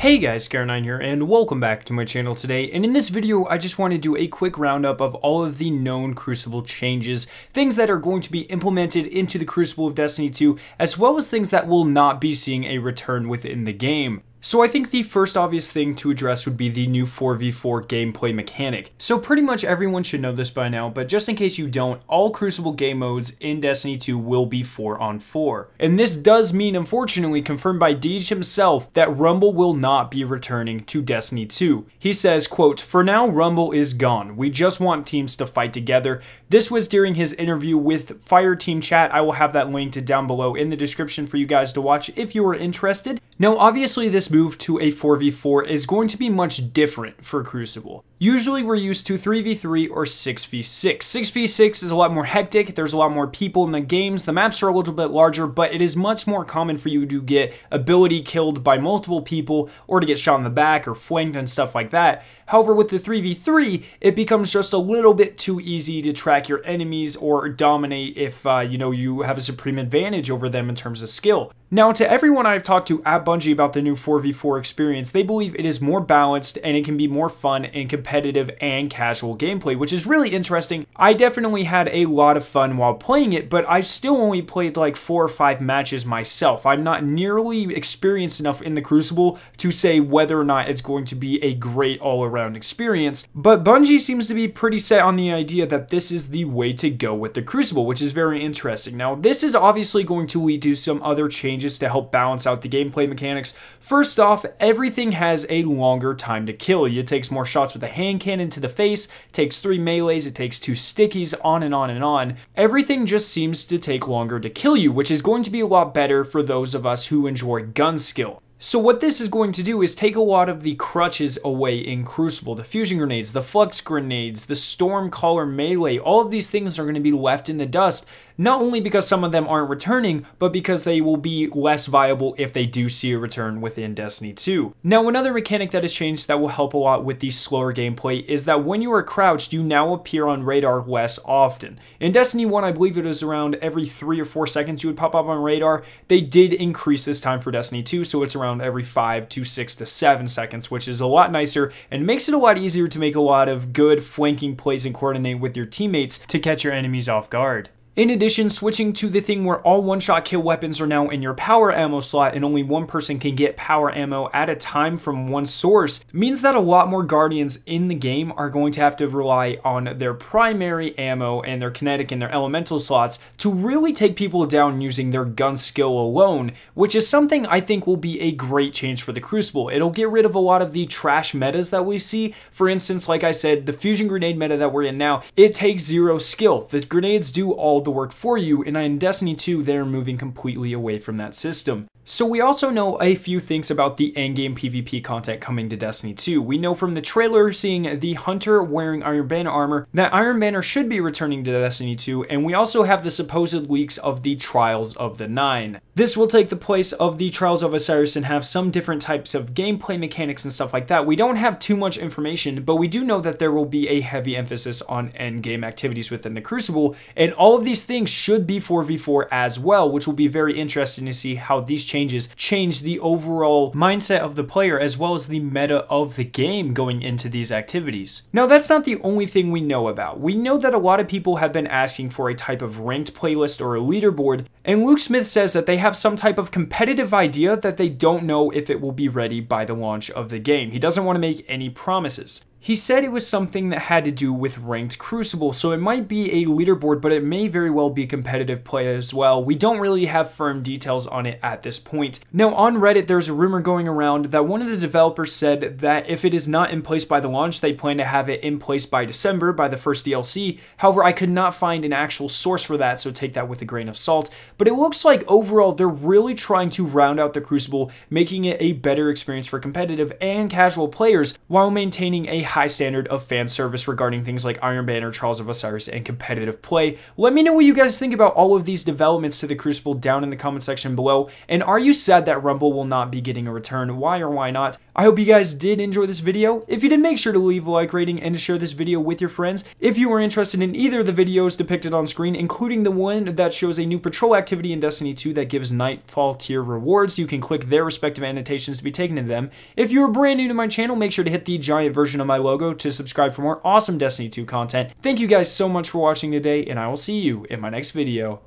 Hey guys, Scar9 here, and welcome back to my channel today. And in this video, I just want to do a quick roundup of all of the known Crucible changes, things that are going to be implemented into the Crucible of Destiny 2, as well as things that will not be seeing a return within the game. So I think the first obvious thing to address would be the new 4v4 gameplay mechanic. So pretty much everyone should know this by now, but just in case you don't, all Crucible game modes in Destiny 2 will be 4-on-4. And this does mean, unfortunately, confirmed by Deej himself, that Rumble will not be returning to Destiny 2. He says, quote, "For now, Rumble is gone. We just want teams to fight together." This was during his interview with Fireteam Chat. I will have that linked down below in the description for you guys to watch if you are interested. Now, obviously, this move to a 4v4 is going to be much different for Crucible. Usually we're used to 3v3 or 6v6. 6v6 is a lot more hectic, there's a lot more people in the games, the maps are a little bit larger, but it is much more common for you to get ability killed by multiple people or to get shot in the back or flanked and stuff like that. However, with the 3v3, it becomes just a little bit too easy to track your enemies or dominate if you have a supreme advantage over them in terms of skill. Now, to everyone I've talked to at Bungie about the new 4v4 experience, they believe it is more balanced and it can be more fun and competitive and casual gameplay, which is really interesting. I definitely had a lot of fun while playing it, but I've still only played like 4 or 5 matches myself. I'm not nearly experienced enough in the Crucible to say whether or not it's going to be a great all-around experience, but Bungie seems to be pretty set on the idea that this is the way to go with the Crucible, which is very interesting. Now, this is obviously going to lead to some other changes to help balance out the gameplay mechanics. First off, everything has a longer time to kill. It takes more shots with a hand cannon to the face, takes 3 melees, it takes 2 stickies, on and on and on. Everything just seems to take longer to kill you, which is going to be a lot better for those of us who enjoy gun skill. So what this is going to do is take a lot of the crutches away in Crucible. The fusion grenades, the flux grenades, the Stormcaller melee, all of these things are going to be left in the dust, not only because some of them aren't returning, but because they will be less viable if they do see a return within Destiny 2. Now, another mechanic that has changed that will help a lot with the slower gameplay is that when you are crouched, you now appear on radar less often. In Destiny 1, I believe it was around every 3 or 4 seconds you would pop up on radar. They did increase this time for Destiny 2, so it's around every 5 to 6 to 7 seconds, which is a lot nicer and makes it a lot easier to make a lot of good flanking plays and coordinate with your teammates to catch your enemies off guard. In addition, switching to the thing where all one-shot kill weapons are now in your power ammo slot and only one person can get power ammo at a time from one source means that a lot more Guardians in the game are going to have to rely on their primary ammo and their kinetic and their elemental slots to really take people down using their gun skill alone, which is something I think will be a great change for the Crucible. It'll get rid of a lot of the trash metas that we see. For instance, like I said, the fusion grenade meta that we're in now, it takes 0 skill. The grenades do all the work for you, and in Destiny 2 they're moving completely away from that system. So we also know a few things about the endgame PvP content coming to Destiny 2. We know from the trailer seeing the Hunter wearing Iron Banner armor that Iron Banner should be returning to Destiny 2, and we also have the supposed leaks of the Trials of the Nine. This will take the place of the Trials of Osiris and have some different types of gameplay mechanics and stuff like that. We don't have too much information, but we do know that there will be a heavy emphasis on endgame activities within the Crucible, and all of these things should be 4v4 as well, which will be very interesting to see how these changes change the overall mindset of the player as well as the meta of the game going into these activities. Now, that's not the only thing we know about. We know that a lot of people have been asking for a type of ranked playlist or a leaderboard, and Luke Smith says that they have some type of competitive idea that they don't know if it will be ready by the launch of the game. He doesn't want to make any promises. He said it was something that had to do with ranked Crucible, so it might be a leaderboard, but it may very well be competitive play as well. We don't really have firm details on it at this point. Now, on Reddit, there's a rumor going around that one of the developers said that if it is not in place by the launch, they plan to have it in place by December, by the first DLC. However, I could not find an actual source for that, so take that with a grain of salt. But it looks like overall, they're really trying to round out the Crucible, making it a better experience for competitive and casual players while maintaining a high standard of fan service regarding things like Iron Banner, Trials of Osiris, and competitive play. Let me know what you guys think about all of these developments to the Crucible down in the comment section below, and are you sad that Rumble will not be getting a return? Why or why not? I hope you guys did enjoy this video. If you did, make sure to leave a like rating and to share this video with your friends. If you are interested in either of the videos depicted on screen, including the one that shows a new patrol activity in Destiny 2 that gives Nightfall tier rewards, you can click their respective annotations to be taken to them. If you are brand new to my channel, make sure to hit the giant version of my logo to subscribe for more awesome Destiny 2 content. Thank you guys so much for watching today, and I will see you in my next video.